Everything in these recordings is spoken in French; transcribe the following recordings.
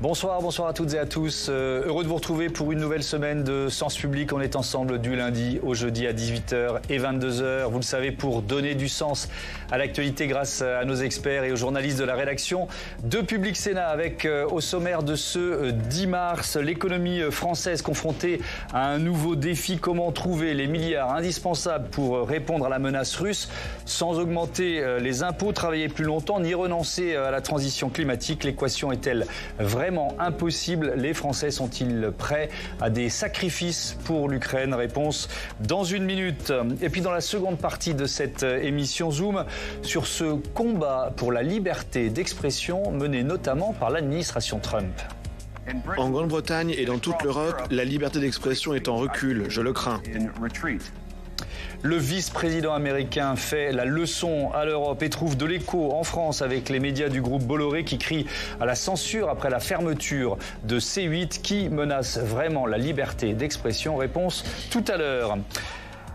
Bonsoir, bonsoir à toutes et à tous. Heureux de vous retrouver pour une nouvelle semaine de Sens Public. On est ensemble du lundi au jeudi à 18h et 22h. Vous le savez, pour donner du sens à l'actualité grâce à nos experts et aux journalistes de la rédaction de Public Sénat avec au sommaire de ce 10 mars, l'économie française confrontée à un nouveau défi. Comment trouver les milliards indispensables pour répondre à la menace russe sans augmenter les impôts, travailler plus longtemps, ni renoncer à la transition climatique? L'équation est-elle vraiment impossible? Les Français sont-ils prêts à des sacrifices pour l'Ukraine? Réponse dans une minute. Et puis dans la seconde partie de cette émission, zoom sur ce combat pour la liberté d'expression mené notamment par l'administration Trump. En Grande-Bretagne et dans toute l'Europe, la liberté d'expression est en recul, je le crains. Le vice-président américain fait la leçon à l'Europe et trouve de l'écho en France avec les médias du groupe Bolloré qui crient à la censure après la fermeture de C8 qui menace vraiment la liberté d'expression. Réponse tout à l'heure.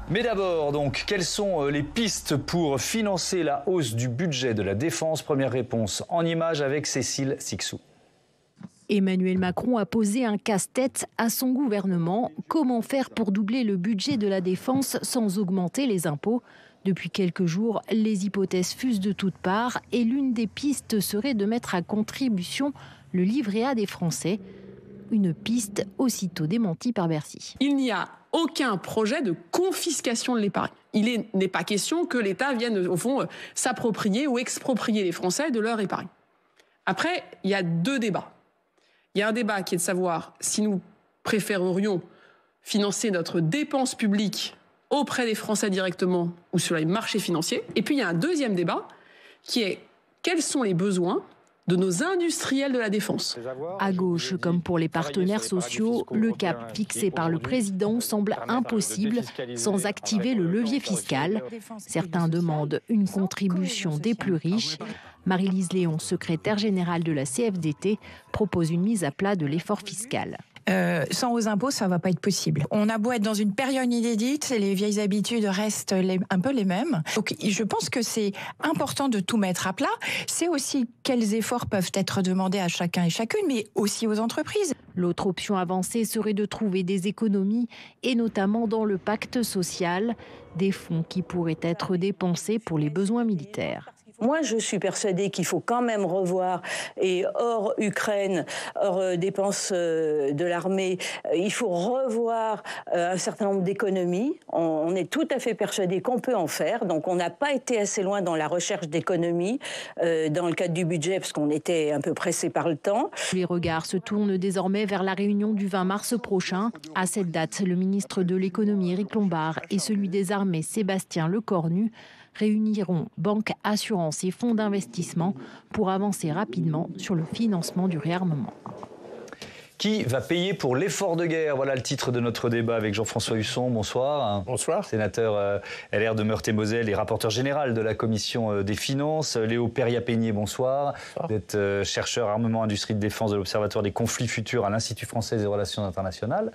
Mais d'abord, donc, quelles sont les pistes pour financer la hausse du budget de la défense? Première réponse en images avec Cécile Sixou. Emmanuel Macron a posé un casse-tête à son gouvernement. Comment faire pour doubler le budget de la défense sans augmenter les impôts? Depuis quelques jours, les hypothèses fusent de toutes parts et l'une des pistes serait de mettre à contribution le livret A des Français. Une piste aussitôt démentie par Bercy. Il n'y a aucun projet de confiscation de l'épargne. Il n'est pas question que l'État vienne, au fond, s'approprier ou exproprier les Français de leur épargne. Après, il y a deux débats. Il y a un débat qui est de savoir si nous préférerions financer notre dépense publique auprès des Français directement ou sur les marchés financiers. Et puis il y a un deuxième débat qui est quels sont les besoins de nos industriels de la défense. À gauche, comme pour les partenaires sociaux, le cap fixé par le président semble impossible sans activer le levier fiscal. Certains demandent une contribution des plus riches. Marie-Lise Léon, secrétaire générale de la CFDT, propose une mise à plat de l'effort fiscal. Sans hausse impôts, ça ne va pas être possible. On a beau être dans une période inédite, les vieilles habitudes restent un peu les mêmes. Donc je pense que c'est important de tout mettre à plat. C'est aussi quels efforts peuvent être demandés à chacun et chacune, mais aussi aux entreprises. L'autre option avancée serait de trouver des économies, et notamment dans le pacte social, des fonds qui pourraient être dépensés pour les besoins militaires. Moi, je suis persuadée qu'il faut quand même revoir, et hors Ukraine, hors dépenses de l'armée, il faut revoir un certain nombre d'économies. On est tout à fait persuadé qu'on peut en faire. Donc, on n'a pas été assez loin dans la recherche d'économies dans le cadre du budget, parce qu'on était un peu pressé par le temps. Les regards se tournent désormais vers la réunion du 20 mars prochain. À cette date, le ministre de l'économie, Éric Lombard, et celui des armées, Sébastien Lecornu, réuniront banques, assurances et fonds d'investissement pour avancer rapidement sur le financement du réarmement. Qui va payer pour l'effort de guerre? Voilà le titre de notre débat avec Jean-François Husson. Bonsoir. Bonsoir. Sénateur LR de Meurthe-et-Moselle et rapporteur général de la Commission des Finances. Léo Peria-Peigné, bonsoir. Vous êtes chercheur armement, industrie de défense de l'Observatoire des conflits futurs à l'Institut français des relations internationales.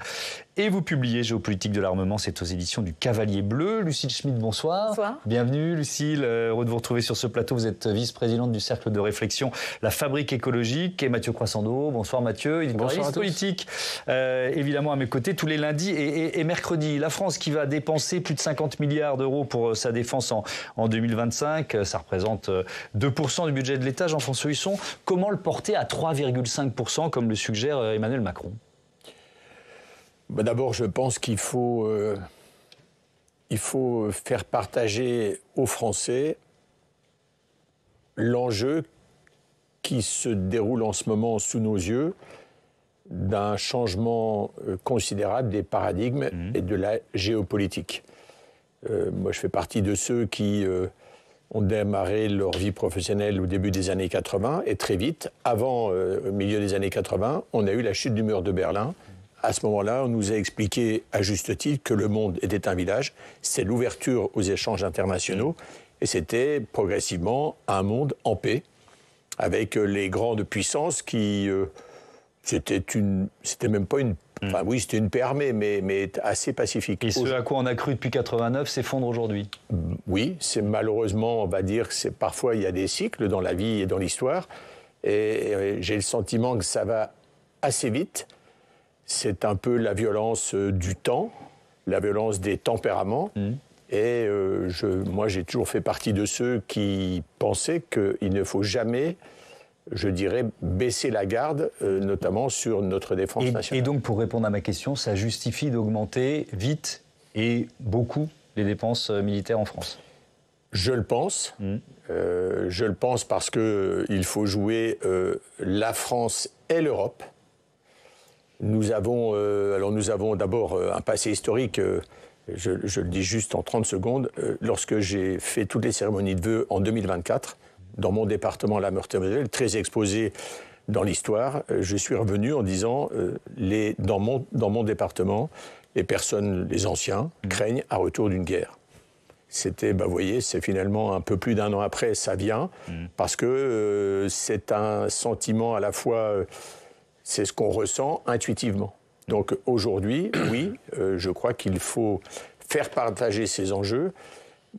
Et vous publiez Géopolitique de l'armement, c'est aux éditions du Cavalier Bleu. Lucille Schmitt, bonsoir. Bonsoir. Bienvenue Lucille, heureux de vous retrouver sur ce plateau. Vous êtes vice-présidente du cercle de réflexion La Fabrique écologique. Et Mathieu Croissando, bonsoir Mathieu. Bonsoir. Politique, évidemment à mes côtés tous les lundis et mercredis. La France qui va dépenser plus de 50 milliards d'euros pour sa défense en 2025, ça représente 2% du budget de l'État. Jean-François Husson, comment le porter à 3,5% comme le suggère Emmanuel Macron? D'abord, je pense qu'il faut faire partager aux Français l'enjeu qui se déroule en ce moment sous nos yeux d'un changement considérable des paradigmes et de la géopolitique. Moi, je fais partie de ceux qui ont démarré leur vie professionnelle au début des années 80, et très vite, avant au milieu des années 80, on a eu la chute du mur de Berlin. À ce moment-là, on nous a expliqué, à juste titre, que le monde était un village. C'est l'ouverture aux échanges internationaux, et c'était progressivement un monde en paix, avec les grandes puissances qui... C'était même pas une... Enfin oui, c'était une paix armée, mais assez pacifique. Et ce à quoi on a cru depuis 89 s'effondre aujourd'hui. Oui, c'est malheureusement, on va dire, parfois il y a des cycles dans la vie et dans l'histoire. Et j'ai le sentiment que ça va assez vite. C'est un peu la violence du temps, la violence des tempéraments. Et moi, j'ai toujours fait partie de ceux qui pensaient qu'il ne faut jamais, je dirais, baisser la garde, notamment sur notre défense nationale. Et donc, pour répondre à ma question, ça justifie d'augmenter vite et beaucoup les dépenses militaires en France? Je le pense. Je le pense parce qu'il faut jouer la France et l'Europe. Nous avons d'abord un passé historique, je le dis juste en 30 secondes, lorsque j'ai fait toutes les cérémonies de vœux en 2024, dans mon département, la Meurthe-et-Moselle, très exposé dans l'histoire, je suis revenu en disant, dans mon département, les personnes, les anciens, craignent un retour d'une guerre. C'était, vous voyez, c'est finalement un peu plus d'un an après, ça vient, parce que c'est un sentiment à la fois, c'est ce qu'on ressent intuitivement. Donc aujourd'hui, oui, je crois qu'il faut faire partager ces enjeux,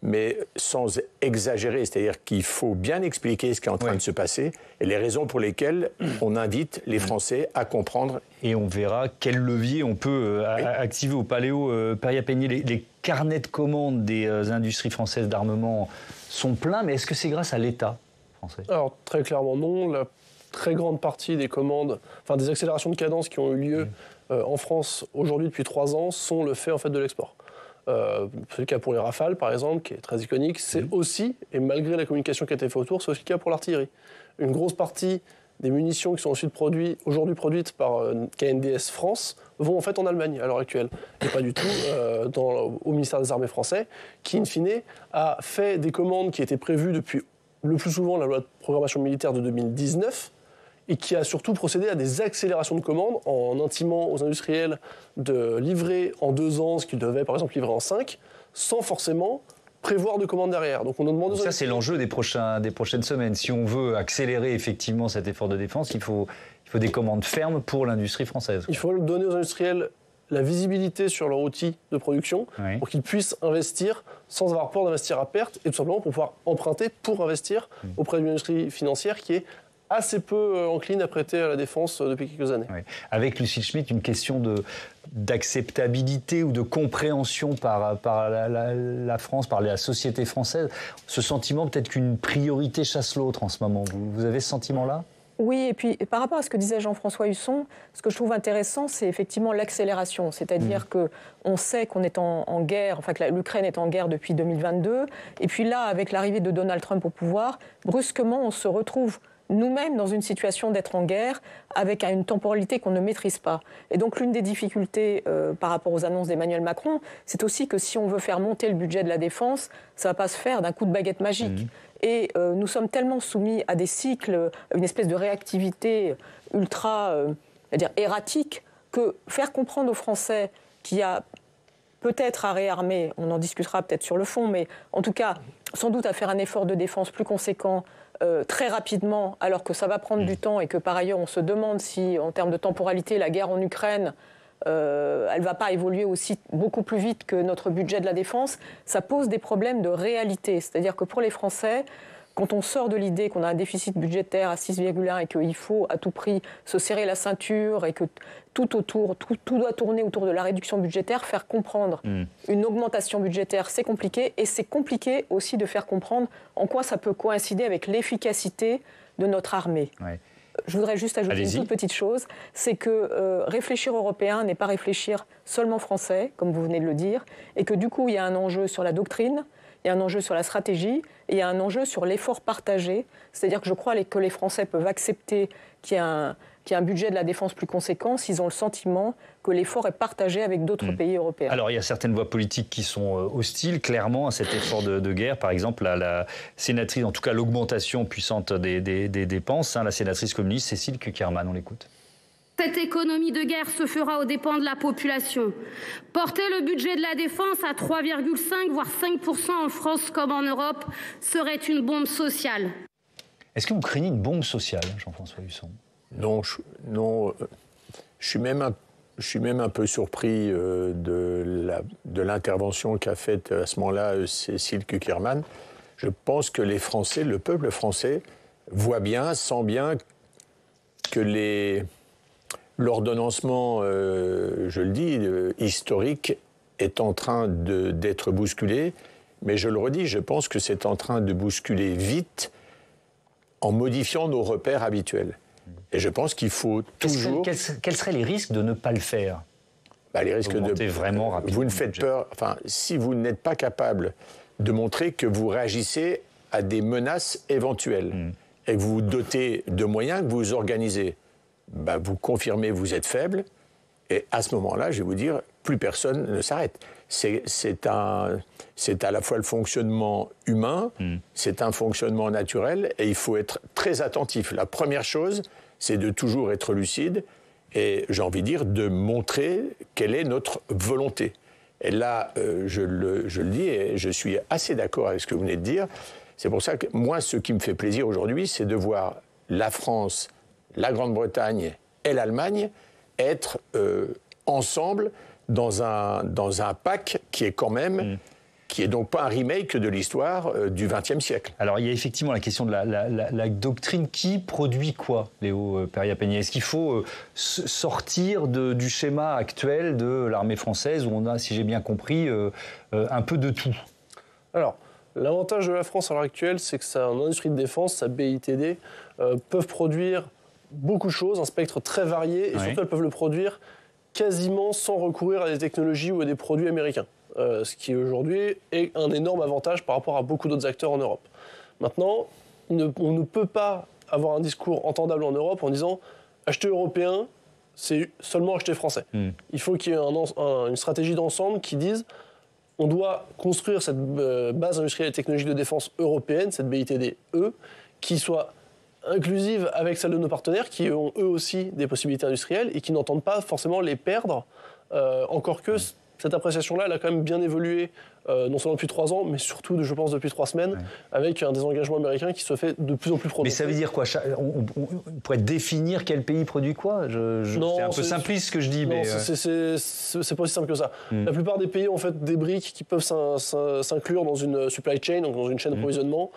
mais sans exagérer, c'est-à-dire qu'il faut bien expliquer ce qui est en train de se passer et les raisons pour lesquelles on invite les Français à comprendre. Et on verra quel levier on peut activer au Paléo. Peria-Peigné, les carnets de commandes des industries françaises d'armement sont pleins, mais est-ce que c'est grâce à l'État français? Alors très clairement non. La très grande partie des commandes, enfin des accélérations de cadence qui ont eu lieu en France aujourd'hui depuis 3 ans sont le fait en fait de l'export. C'est le cas pour les Rafales, par exemple, qui est très iconique. C'est aussi, et malgré la communication qui a été faite autour, c'est aussi le cas pour l'artillerie. Une grosse partie des munitions qui sont ensuite aujourd'hui produites par KNDS France vont en fait en Allemagne à l'heure actuelle. Et pas du tout au ministère des Armées français, qui, in fine, a fait des commandes qui étaient prévues depuis le plus souvent la loi de programmation militaire de 2019, et qui a surtout procédé à des accélérations de commandes en intimant aux industriels de livrer en 2 ans ce qu'ils devaient par exemple livrer en 5, sans forcément prévoir de commandes derrière. Donc on nous demande. Ça c'est l'enjeu des prochaines semaines. Si on veut accélérer effectivement cet effort de défense, il faut des commandes fermes pour l'industrie française. Il faut donner aux industriels la visibilité sur leur outil de production pour qu'ils puissent investir sans avoir peur d'investir à perte et tout simplement pour pouvoir emprunter pour investir auprès d'une industrie financière qui est assez peu encline à prêter à la défense depuis quelques années. Oui. Avec Lucille Schmitt, une question d'acceptabilité ou de compréhension par la France, par la société française. Ce sentiment peut-être qu'une priorité chasse l'autre en ce moment. Vous avez ce sentiment-là ? Oui, et puis par rapport à ce que disait Jean-François Husson, ce que je trouve intéressant, c'est effectivement l'accélération. C'est-à-dire qu'on sait qu'on est en guerre, enfin que l'Ukraine est en guerre depuis 2022. Et puis là, avec l'arrivée de Donald Trump au pouvoir, brusquement, on se retrouve nous-mêmes dans une situation d'être en guerre avec une temporalité qu'on ne maîtrise pas. Et donc l'une des difficultés par rapport aux annonces d'Emmanuel Macron, c'est aussi que si on veut faire monter le budget de la défense, ça ne va pas se faire d'un coup de baguette magique. Et nous sommes tellement soumis à des cycles, une espèce de réactivité ultra erratique, que faire comprendre aux Français qu'il y a peut-être à réarmer, on en discutera peut-être sur le fond, mais en tout cas, sans doute à faire un effort de défense plus conséquent très rapidement, alors que ça va prendre du temps et que par ailleurs on se demande si, en termes de temporalité, la guerre en Ukraine, elle ne va pas évoluer aussi beaucoup plus vite que notre budget de la défense, ça pose des problèmes de réalité. C'est-à-dire que pour les Français, quand on sort de l'idée qu'on a un déficit budgétaire à 6,1 et qu'il faut à tout prix se serrer la ceinture et que tout doit tourner autour de la réduction budgétaire, faire comprendre une augmentation budgétaire, c'est compliqué. Et c'est compliqué aussi de faire comprendre en quoi ça peut coïncider avec l'efficacité de notre armée. Ouais. Je voudrais juste ajouter une toute petite chose, c'est que réfléchir européen n'est pas réfléchir seulement français, comme vous venez de le dire, et que du coup, il y a un enjeu sur la doctrine, il y a un enjeu sur la stratégie, et il y a un enjeu sur l'effort partagé. C'est-à-dire que je crois que les Français peuvent accepter qu'il y a un budget de la défense plus conséquent s'ils ont le sentiment que l'effort est partagé avec d'autres pays européens. Alors, il y a certaines voix politiques qui sont hostiles, clairement, à cet effort de guerre. Par exemple, la sénatrice, en tout cas l'augmentation puissante des dépenses, la sénatrice communiste Cécile Cukierman, on l'écoute. Cette économie de guerre se fera aux dépens de la population. Porter le budget de la défense à 3,5 voire 5% en France comme en Europe serait une bombe sociale. Est-ce que vous craignez une bombe sociale, Jean-François Husson ? Non, je suis même un peu surpris de l'intervention qu'a faite à ce moment-là Cécile Cukierman. Je pense que les Français, le peuple français, voit bien, sent bien que l'ordonnancement, je le dis, historique, est en train d'être bousculé. Mais je le redis, je pense que c'est en train de bousculer vite en modifiant nos repères habituels. Et je pense qu'il faut toujours... Quels seraient les risques de ne pas le faire? Les risques de vraiment rapidement. Vous ne faites peur... Enfin, si vous n'êtes pas capable de montrer que vous réagissez à des menaces éventuelles et que vous vous dotez de moyens, que vous vous organisez, vous confirmez que vous êtes faible. Et à ce moment-là, je vais vous dire, plus personne ne s'arrête. C'est à la fois le fonctionnement humain, c'est un fonctionnement naturel, et il faut être très attentif. La première chose, c'est de toujours être lucide, et j'ai envie de dire, de montrer quelle est notre volonté. Et là, je le dis, et je suis assez d'accord avec ce que vous venez de dire. C'est pour ça que moi, ce qui me fait plaisir aujourd'hui, c'est de voir la France, la Grande-Bretagne et l'Allemagne être ensemble dans un pack qui est quand même, qui est donc pas un remake de l'histoire du XXe siècle. Alors il y a effectivement la question de la doctrine. Qui produit quoi, Léo Peria-Peña? Est-ce qu'il faut sortir du schéma actuel de l'armée française où on a, si j'ai bien compris, un peu de tout? Alors, l'avantage de la France à l'heure actuelle, c'est que sa industrie de défense, sa BITD, peuvent produire beaucoup de choses, un spectre très varié, et surtout elles peuvent le produire quasiment sans recourir à des technologies ou à des produits américains. Ce qui aujourd'hui est un énorme avantage par rapport à beaucoup d'autres acteurs en Europe. Maintenant, on ne peut pas avoir un discours entendable en Europe en disant acheter européen, c'est seulement acheter français. Il faut qu'il y ait une stratégie d'ensemble qui dise on doit construire cette base industrielle et technologique de défense européenne, cette BITD-E, qui soit inclusive avec celle de nos partenaires qui ont eux aussi des possibilités industrielles et qui n'entendent pas forcément les perdre, encore que cette appréciation-là, elle a quand même bien évolué, non seulement depuis 3 ans, mais surtout, je pense, depuis 3 semaines, avec un désengagement américain qui se fait de plus en plus prononcé. Mais ça veut dire quoi? On pourrait définir quel pays produit quoi? C'est un peu simpliste ce que je dis. Non, c'est pas aussi simple que ça. La plupart des pays ont en fait des briques qui peuvent s'inclure dans une supply chain, donc dans une chaîne d'approvisionnement.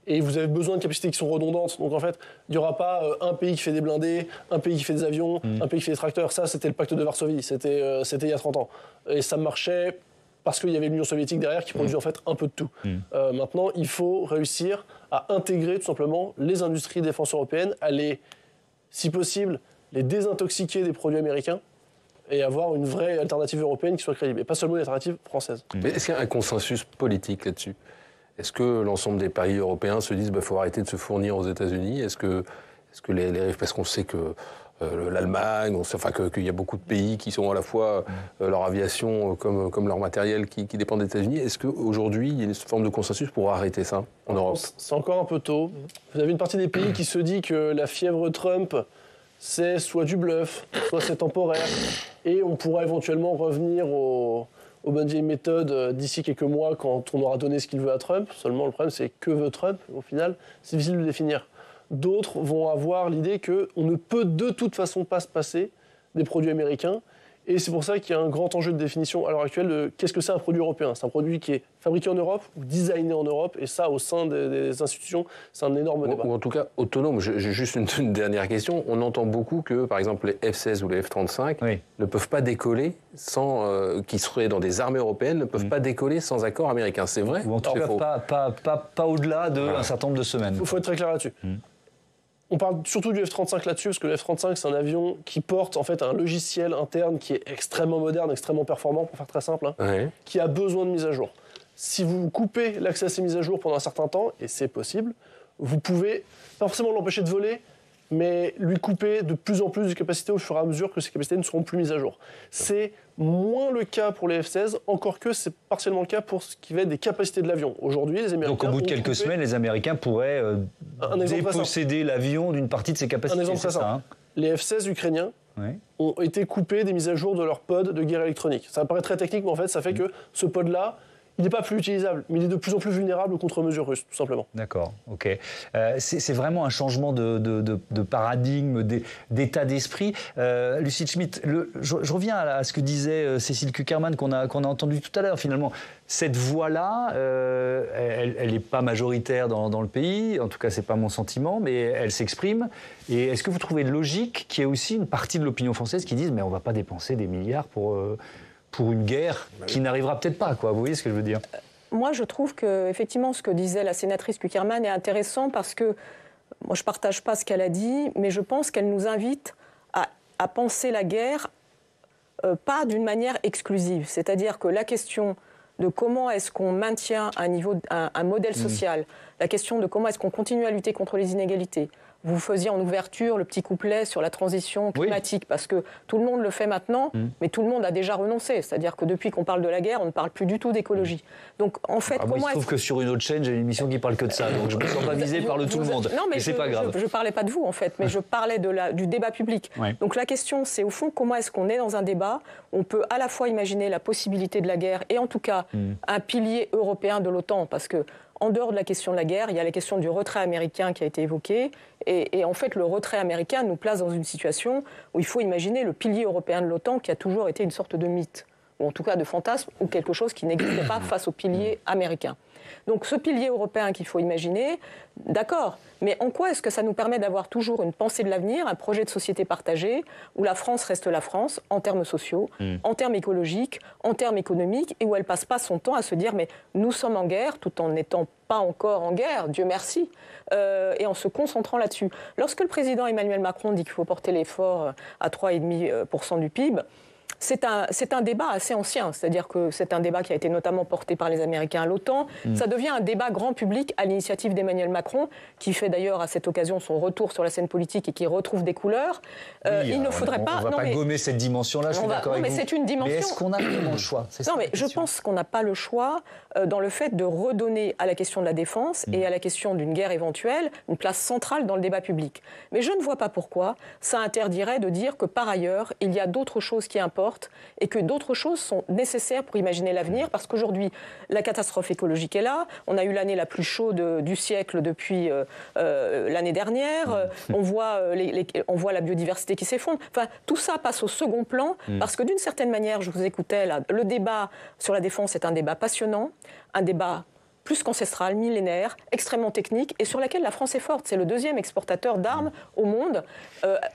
Et vous avez besoin de capacités qui sont redondantes. Donc en fait, il n'y aura pas un pays qui fait des blindés, un pays qui fait des avions, un pays qui fait des tracteurs. Ça, c'était le pacte de Varsovie. C'était il y a 30 ans. Et ça marchait parce qu'il y avait l'Union soviétique derrière qui produisait en fait un peu de tout. Maintenant, il faut réussir à intégrer tout simplement les industries de défense européennes, à si possible, les désintoxiquer des produits américains et avoir une vraie alternative européenne qui soit crédible. Et pas seulement une alternative française. Mais est-ce qu'il y a un consensus politique là-dessus? Est-ce que l'ensemble des pays européens se disent qu'il faut arrêter de se fournir aux États-Unis? Est-ce que parce qu'on sait que l'Allemagne, qu'il y a beaucoup de pays qui sont à la fois leur aviation comme leur matériel qui dépendent des États-Unis. Est-ce qu'aujourd'hui, il y a une forme de consensus pour arrêter ça en Europe? C'est encore un peu tôt. Vous avez une partie des pays qui se dit que la fièvre Trump, c'est soit du bluff, soit c'est temporaire, et on pourra éventuellement revenir aux bonnes vieilles méthodes d'ici quelques mois quand on aura donné ce qu'il veut à Trump. Seulement, le problème, c'est que veut Trump? Au final, c'est difficile de le définir. D'autres vont avoir l'idée qu'on ne peut de toute façon pas se passer des produits américains. Et c'est pour ça qu'il y a un grand enjeu de définition à l'heure actuelle de qu'est-ce que c'est un produit européen. C'est un produit qui est fabriqué en Europe ou designé en Europe. Et ça, au sein des institutions, c'est un énorme débat. Ou en tout cas, autonome. J'ai juste une dernière question. On entend beaucoup que, par exemple, les F-16 ou les F-35 ne peuvent pas décoller qui seraient dans des armées européennes, ne peuvent pas décoller sans accord américain. C'est vrai? Ou en tout cas, pas au-delà d'un certain nombre de semaines. Il faut être très clair là-dessus. On parle surtout du F-35 là-dessus, parce que le F-35, c'est un avion qui porte en fait un logiciel interne qui est extrêmement moderne, extrêmement performant, pour faire très simple, qui a besoin de mise à jour. Si vous coupez l'accès à ces mises à jour pendant un certain temps, et c'est possible, vous pouvez pas forcément l'empêcher de voler, mais lui couper de plus en plus de capacités au fur et à mesure que ces capacités ne seront plus mises à jour. C'est moins le cas pour les F-16, encore que c'est partiellement le cas pour ce qui va être des capacités de l'avion. Aujourd'hui, les Américains... Donc au bout de quelques semaines, les Américains pourraient déposséder l'avion d'une partie de ses capacités. Un exemple très simple. Les F-16 ukrainiens ont été coupés des mises à jour de leur pod de guerre électronique. Ça paraît très technique, mais en fait, ça fait que ce pod-là, il n'est pas plus utilisable, mais il est de plus en plus vulnérable aux contre-mesures russes, tout simplement. D'accord, ok. C'est vraiment un changement de paradigme, d'état d'esprit. Lucie Schmitt, je reviens à ce que disait Cécile Cukierman qu'on a entendu tout à l'heure. Finalement, cette voix-là, elle n'est pas majoritaire dans le pays, en tout cas c'est pas mon sentiment, mais elle s'exprime. Et est-ce que vous trouvez logique qu'il y ait aussi une partie de l'opinion française qui dise mais on ne va pas dépenser des milliards pour une guerre qui n'arrivera peut-être pas, quoi. Vous voyez ce que je veux dire? Moi, je trouve que effectivement, ce que disait la sénatrice Cukierman est intéressant parce que moi, je ne partage pas ce qu'elle a dit, mais je pense qu'elle nous invite à penser la guerre pas d'une manière exclusive. C'est-à-dire que la question de comment est-ce qu'on maintient un modèle social, la question de comment est-ce qu'on continue à lutter contre les inégalités. Vous faisiez en ouverture le petit couplet sur la transition climatique, parce que tout le monde le fait maintenant, mais tout le monde a déjà renoncé. C'est-à-dire que depuis qu'on parle de la guerre, on ne parle plus du tout d'écologie. Donc, en fait, moi, il se trouve que sur une autre chaîne, j'ai une émission qui parle que de ça, donc je ne me sens pas visé par tout le monde. Non, mais c'est pas grave. Je ne parlais pas de vous, en fait, mais je parlais du débat public. Ouais. Donc la question, c'est au fond, comment est-ce qu'on est dans un débat où on peut à la fois imaginer la possibilité de la guerre et en tout cas un pilier européen de l'OTAN, parce que en dehors de la question de la guerre, il y a la question du retrait américain qui a été évoquée. Et en fait, le retrait américain nous place dans une situation où il faut imaginer le pilier européen de l'OTAN qui a toujours été une sorte de mythe, ou en tout cas de fantasme, ou quelque chose qui n'existait pas face au pilier américain. Donc ce pilier européen qu'il faut imaginer, d'accord, mais en quoi est-ce que ça nous permet d'avoir toujours une pensée de l'avenir, un projet de société partagée, où la France reste la France, en termes sociaux, en termes écologiques, en termes économiques, et où elle ne passe pas son temps à se dire mais nous sommes en guerre, tout en n'étant pas encore en guerre, Dieu merci, et en se concentrant là-dessus. Lorsque le président Emmanuel Macron dit qu'il faut porter l'effort à 3,5% du PIB, c'est un débat assez ancien, c'est-à-dire que c'est un débat qui a été notamment porté par les Américains à l'OTAN. Ça devient un débat grand public à l'initiative d'Emmanuel Macron, qui fait d'ailleurs à cette occasion son retour sur la scène politique et qui retrouve des couleurs. Il ne faudrait pas... On ne va pas gommer cette dimension-là, je suis d'accord avec vous. Mais c'est une dimension... Mais est-ce qu'on a vraiment le choix? Non, mais je pense qu'on n'a pas le choix dans le fait de redonner à la question de la défense et à la question d'une guerre éventuelle une place centrale dans le débat public. Mais je ne vois pas pourquoi ça interdirait de dire que par ailleurs, il y a d'autres choses qui importent et que d'autres choses sont nécessaires pour imaginer l'avenir, parce qu'aujourd'hui, la catastrophe écologique est là. On a eu l'année la plus chaude du siècle depuis l'année dernière. On voit la biodiversité qui s'effondre. Enfin, tout ça passe au second plan, parce que d'une certaine manière, je vous écoutais là, le débat sur la défense est un débat passionnant, un débat plus qu'ancestral, millénaire, extrêmement technique, et sur laquelle la France est forte. C'est le deuxième exportateur d'armes au monde.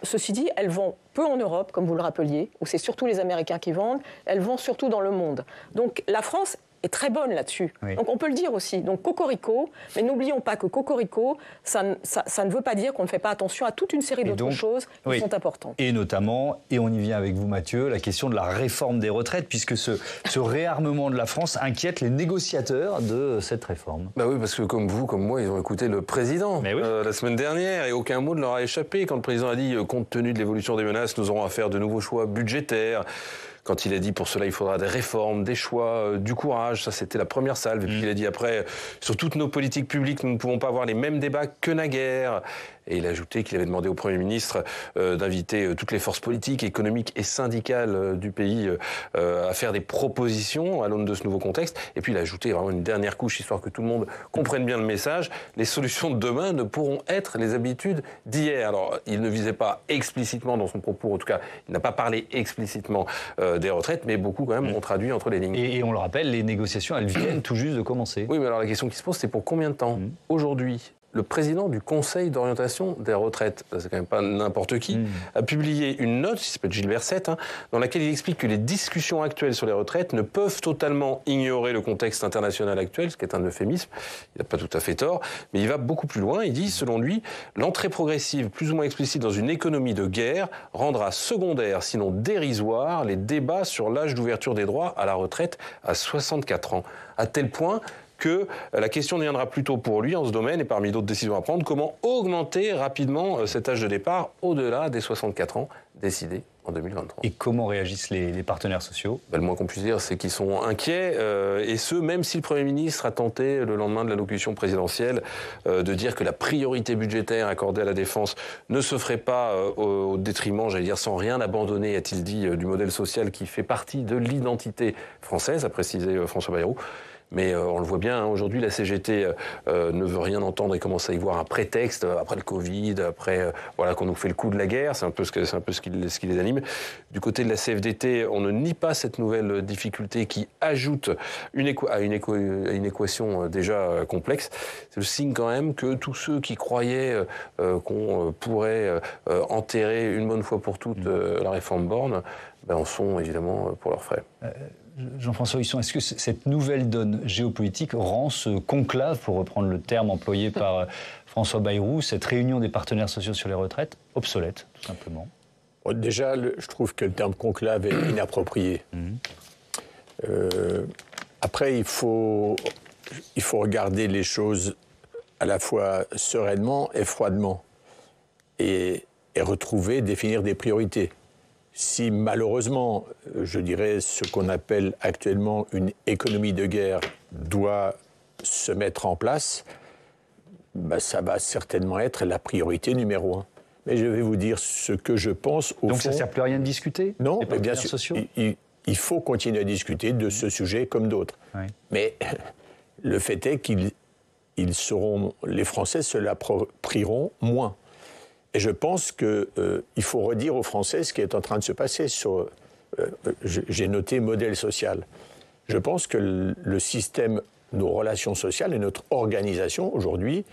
Ceci dit, elles vont peu en Europe, comme vous le rappeliez, où c'est surtout les Américains qui vendent. Elles vont surtout dans le monde. Donc la France est très bonne là-dessus. Oui. Donc on peut le dire aussi. Donc cocorico, mais n'oublions pas que cocorico, ça ne veut pas dire qu'on ne fait pas attention à toute une série d'autres choses qui sont importantes. Et notamment, et on y vient avec vous Mathieu, la question de la réforme des retraites, puisque ce réarmement de la France inquiète les négociateurs de cette réforme. Bah oui, parce que comme vous, comme moi, ils ont écouté le président la semaine dernière, et aucun mot ne leur a échappé quand le président a dit, compte tenu de l'évolution des menaces, nous aurons à faire de nouveaux choix budgétaires. Quand il a dit pour cela il faudra des réformes, des choix, du courage, ça c'était la première salve. Et puis il a dit après, sur toutes nos politiques publiques, nous ne pouvons pas avoir les mêmes débats que naguère. Et il a ajouté qu'il avait demandé au Premier ministre d'inviter toutes les forces politiques, économiques et syndicales du pays à faire des propositions à l'aune de ce nouveau contexte. Et puis il a ajouté vraiment une dernière couche, histoire que tout le monde comprenne bien le message. Les solutions de demain ne pourront être les habitudes d'hier. Alors il ne visait pas explicitement dans son propos, en tout cas il n'a pas parlé explicitement des retraites, mais beaucoup quand même ont traduit entre les lignes. Et on le rappelle, les négociations, elles viennent tout juste de commencer. Oui, mais alors la question qui se pose, c'est pour combien de temps ? Aujourd'hui, le président du Conseil d'orientation des retraites, c'est quand même pas n'importe qui, a publié une note, qui s'appelle Gilbert 7, dans laquelle il explique que les discussions actuelles sur les retraites ne peuvent totalement ignorer le contexte international actuel, ce qui est un euphémisme, il n'a pas tout à fait tort, mais il va beaucoup plus loin, il dit, selon lui, l'entrée progressive, plus ou moins explicite dans une économie de guerre, rendra secondaire, sinon dérisoire, les débats sur l'âge d'ouverture des droits à la retraite à 64 ans, à tel point que la question ne viendra plutôt pour lui en ce domaine et parmi d'autres décisions à prendre, comment augmenter rapidement cet âge de départ au-delà des 64 ans décidés en 2023. Et comment réagissent les partenaires sociaux ? Le moins qu'on puisse dire, c'est qu'ils sont inquiets, et ce, même si le Premier ministre a tenté, le lendemain de l'allocution présidentielle, de dire que la priorité budgétaire accordée à la défense ne se ferait pas au détriment, j'allais dire, sans rien abandonner, a-t-il dit, du modèle social qui fait partie de l'identité française, a précisé François Bayrou. Mais on le voit bien, hein, aujourd'hui, la CGT ne veut rien entendre et commence à y voir un prétexte, après le Covid, après voilà, qu'on nous fait le coup de la guerre, c'est un peu ce qui les anime. Du côté de la CFDT, on ne nie pas cette nouvelle difficulté qui ajoute à une équation déjà complexe. C'est le signe quand même que tous ceux qui croyaient qu'on pourrait enterrer une bonne fois pour toutes la réforme Borne, en sont évidemment pour leurs frais. Jean-François Husson, est-ce que cette nouvelle donne géopolitique rend ce conclave, pour reprendre le terme employé par François Bayrou, cette réunion des partenaires sociaux sur les retraites, obsolète, tout simplement? Déjà, je trouve que le terme conclave est inapproprié. Après, il faut regarder les choses à la fois sereinement et froidement et définir des priorités. Si malheureusement, je dirais, ce qu'on appelle actuellement une économie de guerre doit se mettre en place, ça va certainement être la priorité numéro 1. Mais je vais vous dire ce que je pense au fond... Donc ça ne sert plus à rien de discuter? Non, mais bien sûr, sociaux. Il faut continuer à discuter de ce sujet comme d'autres. Oui. Mais le fait est les Français se l'approprieront moins. Et je pense qu'il faut redire aux Français ce qui est en train de se passer. J'ai noté modèle social. Je pense que le système, nos relations sociales et notre organisation aujourd'hui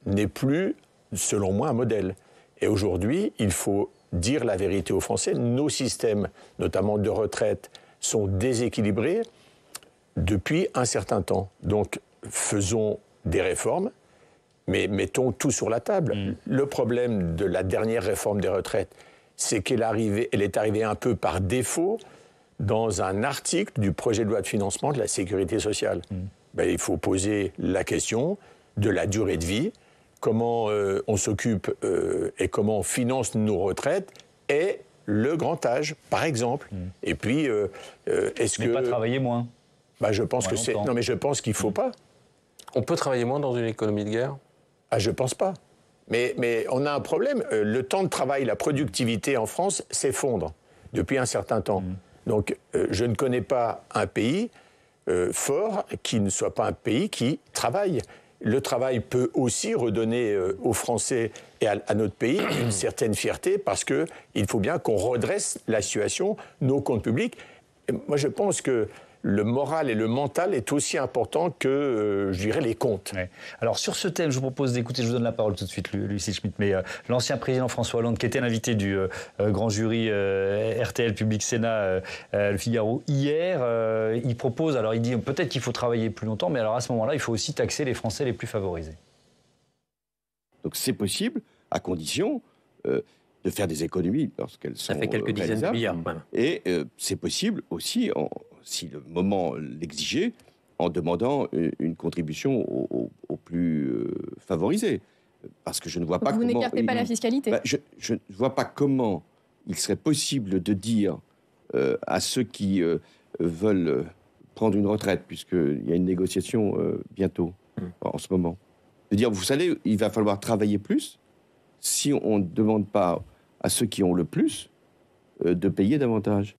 n'est plus, selon moi, un modèle. Et aujourd'hui, il faut dire la vérité aux Français. Nos systèmes, notamment de retraite, sont déséquilibrés depuis un certain temps. Donc, faisons des réformes, mais mettons tout sur la table. Le problème de la dernière réforme des retraites, c'est qu'elle est arrivée un peu par défaut dans un article du projet de loi de financement de la sécurité sociale. Il faut poser la question de la durée de vie, comment on s'occupe et comment on finance nos retraites et le grand âge, par exemple. Et puis, est-ce que... Mais pas travailler moins. Je pense que c'est... Non, mais je pense qu'il ne faut pas. On peut travailler moins dans une économie de guerre ? Je ne pense pas. Mais on a un problème. Le temps de travail, la productivité en France s'effondre depuis un certain temps. Donc, je ne connais pas un pays fort qui ne soit pas un pays qui travaille. Le travail peut aussi redonner aux Français et à notre pays une certaine fierté parce qu'il faut bien qu'on redresse la situation, nos comptes publics. Et moi, je pense que le moral et le mental est aussi important que, je dirais, les comptes. Ouais. Alors, sur ce thème, je vous propose d'écouter, je vous donne la parole tout de suite, Lucie Schmitt, mais l'ancien président François Hollande, qui était l'invité du grand jury RTL Public Sénat, Le Figaro, hier, il propose, alors il dit peut-être qu'il faut travailler plus longtemps, mais alors à ce moment-là, il faut aussi taxer les Français les plus favorisés. Donc c'est possible, à condition de faire des économies lorsqu'elles sont ça fait quelques dizaines de milliards. Voilà. Et c'est possible aussi, si le moment l'exigeait, en demandant une contribution aux plus favorisés. Parce que je ne vois pas comment... Vous n'écartez pas la fiscalité. Je ne vois pas comment il serait possible de dire à ceux qui veulent prendre une retraite, puisqu'il y a une négociation bientôt, en ce moment, de dire, vous savez, il va falloir travailler plus si on ne demande pas à ceux qui ont le plus de payer davantage.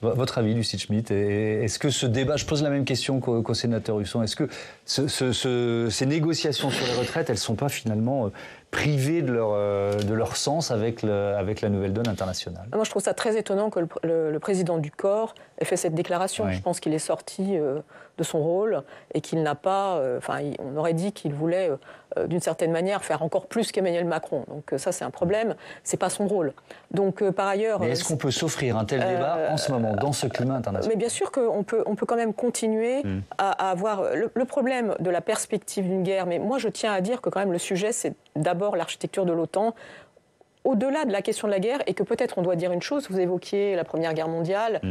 Votre avis, Lucie Schmitt, est-ce que ce débat, je pose la même question qu'au sénateur Husson, est-ce que ces négociations sur les retraites, elles ne sont pas finalement privées de leur sens avec la nouvelle donne internationale? Moi, je trouve ça très étonnant que le président du corps ait fait cette déclaration. Oui. Je pense qu'il est sorti de son rôle et qu'il n'a pas... on aurait dit qu'il voulait, d'une certaine manière, faire encore plus qu'Emmanuel Macron. Donc ça, c'est un problème. C'est pas son rôle. Donc, par ailleurs... Mais est-ce qu'on peut s'offrir un tel débat en ce moment, dans ce climat international? Mais bien sûr qu'on peut quand même continuer à avoir... Le problème de la perspective d'une guerre, mais moi, je tiens à dire que quand même le sujet, c'est d'abord l'architecture de l'OTAN, au-delà de la question de la guerre, et que peut-être on doit dire une chose, vous évoquiez la Première Guerre mondiale,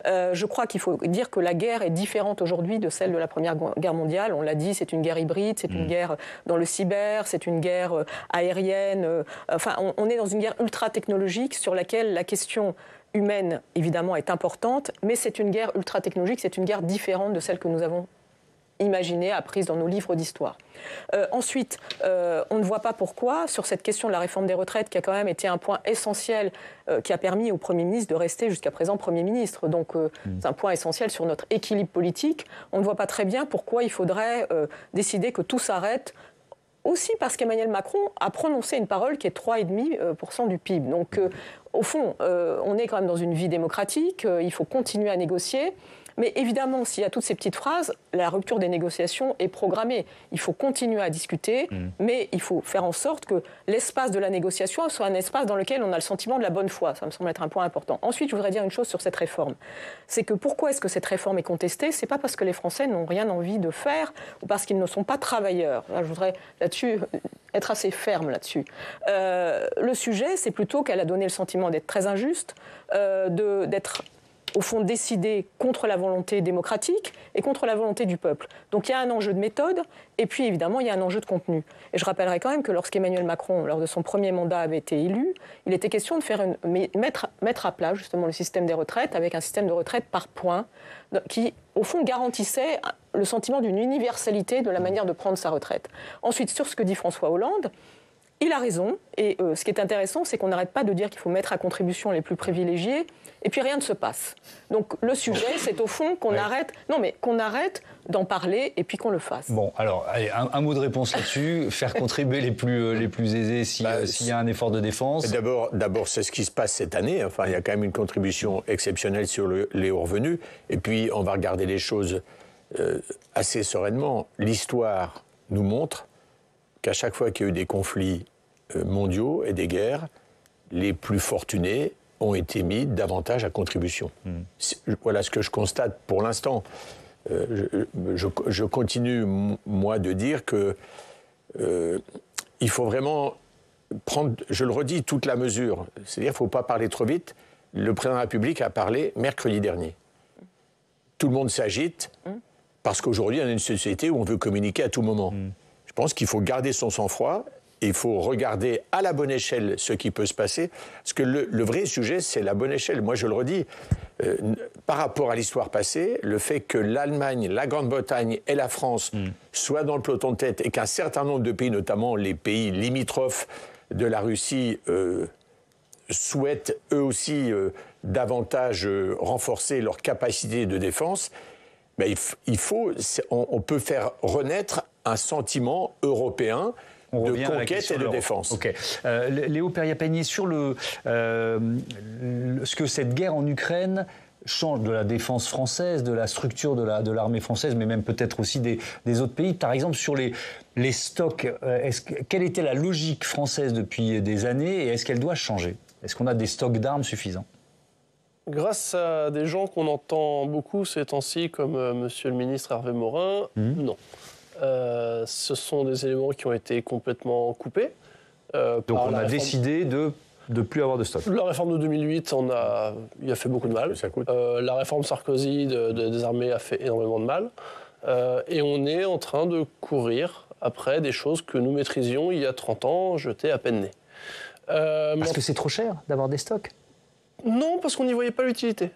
je crois qu'il faut dire que la guerre est différente aujourd'hui de celle de la Première Guerre mondiale, on l'a dit, c'est une guerre hybride, c'est une guerre dans le cyber, c'est une guerre aérienne, on est dans une guerre ultra-technologique sur laquelle la question humaine, évidemment, est importante, mais c'est une guerre ultra-technologique, c'est une guerre différente de celle que nous avons imaginée, apprise dans nos livres d'histoire. Ensuite, on ne voit pas pourquoi, sur cette question de la réforme des retraites, qui a quand même été un point essentiel, qui a permis au Premier ministre de rester jusqu'à présent Premier ministre, donc c'est un point essentiel sur notre équilibre politique, on ne voit pas très bien pourquoi il faudrait décider que tout s'arrête, aussi parce qu'Emmanuel Macron a prononcé une parole qui est 3,5% du PIB. Donc, au fond, on est quand même dans une vie démocratique, il faut continuer à négocier. Mais évidemment, s'il y a toutes ces petites phrases, la rupture des négociations est programmée. Il faut continuer à discuter, mais il faut faire en sorte que l'espace de la négociation soit un espace dans lequel on a le sentiment de la bonne foi. Ça me semble être un point important. Ensuite, je voudrais dire une chose sur cette réforme. C'est que pourquoi est-ce que cette réforme est contestée ? C'est pas parce que les Français n'ont rien envie de faire ou parce qu'ils ne sont pas travailleurs. Là, je voudrais là-dessus être assez ferme là-dessus. Le sujet, c'est plutôt qu'elle a donné le sentiment d'être très injuste, d'être au fond décidé contre la volonté démocratique et contre la volonté du peuple. Donc il y a un enjeu de méthode et puis évidemment il y a un enjeu de contenu. Et je rappellerai quand même que lorsqu'Emmanuel Macron, lors de son premier mandat, avait été élu, il était question de mettre à plat justement le système des retraites avec un système de retraite par points qui au fond garantissait le sentiment d'une universalité de la manière de prendre sa retraite. Ensuite, sur ce que dit François Hollande, il a raison, et ce qui est intéressant, c'est qu'on n'arrête pas de dire qu'il faut mettre à contribution les plus privilégiés, et puis rien ne se passe. Donc le sujet, c'est au fond qu'on arrête d'en parler, et puis qu'on le fasse. Bon, alors, allez, un mot de réponse là-dessus, faire contribuer les plus aisés s'il y a un effort de défense. D'abord, c'est ce qui se passe cette année. Enfin, il y a quand même une contribution exceptionnelle sur les hauts revenus, et puis on va regarder les choses assez sereinement. L'histoire nous montre qu'à chaque fois qu'il y a eu des conflits mondiaux et des guerres, les plus fortunés ont été mis davantage à contribution. Voilà ce que je constate pour l'instant. Je continue, moi, de dire que il faut vraiment prendre, je le redis, toute la mesure. C'est-à-dire qu'il ne faut pas parler trop vite. Le président de la République a parlé mercredi dernier. Tout le monde s'agite parce qu'aujourd'hui, on est une société où on veut communiquer à tout moment. Je pense qu'il faut garder son sang-froid et il faut regarder à la bonne échelle ce qui peut se passer. Parce que le vrai sujet, c'est la bonne échelle. Moi, je le redis, par rapport à l'histoire passée, le fait que l'Allemagne, la Grande-Bretagne et la France soient dans le peloton de tête et qu'un certain nombre de pays, notamment les pays limitrophes de la Russie, souhaitent eux aussi davantage renforcer leur capacité de défense, ben, on peut faire renaître un sentiment européen de conquête et de défense. Okay. Léo Perrier-Pagny, sur ce que cette guerre en Ukraine change de la défense française, de la structure de l'armée française, mais même peut-être aussi des autres pays. Par exemple, sur les stocks, quelle était la logique française depuis des années et est-ce qu'elle doit changer ? Est-ce qu'on a des stocks d'armes suffisants ? Grâce à des gens qu'on entend beaucoup ces temps-ci, comme Monsieur le ministre Hervé Morin, non. Ce sont des éléments qui ont été complètement coupés. Donc on a décidé de ne plus avoir de stock. La réforme de 2008, il a fait beaucoup de mal. Ça coûte. La réforme Sarkozy des armées a fait énormément de mal. Et on est en train de courir après des choses que nous maîtrisions il y a 30 ans, j'étais à peine né. Parce que c'est trop cher d'avoir des stocks ? Non, parce qu'on n'y voyait pas l'utilité.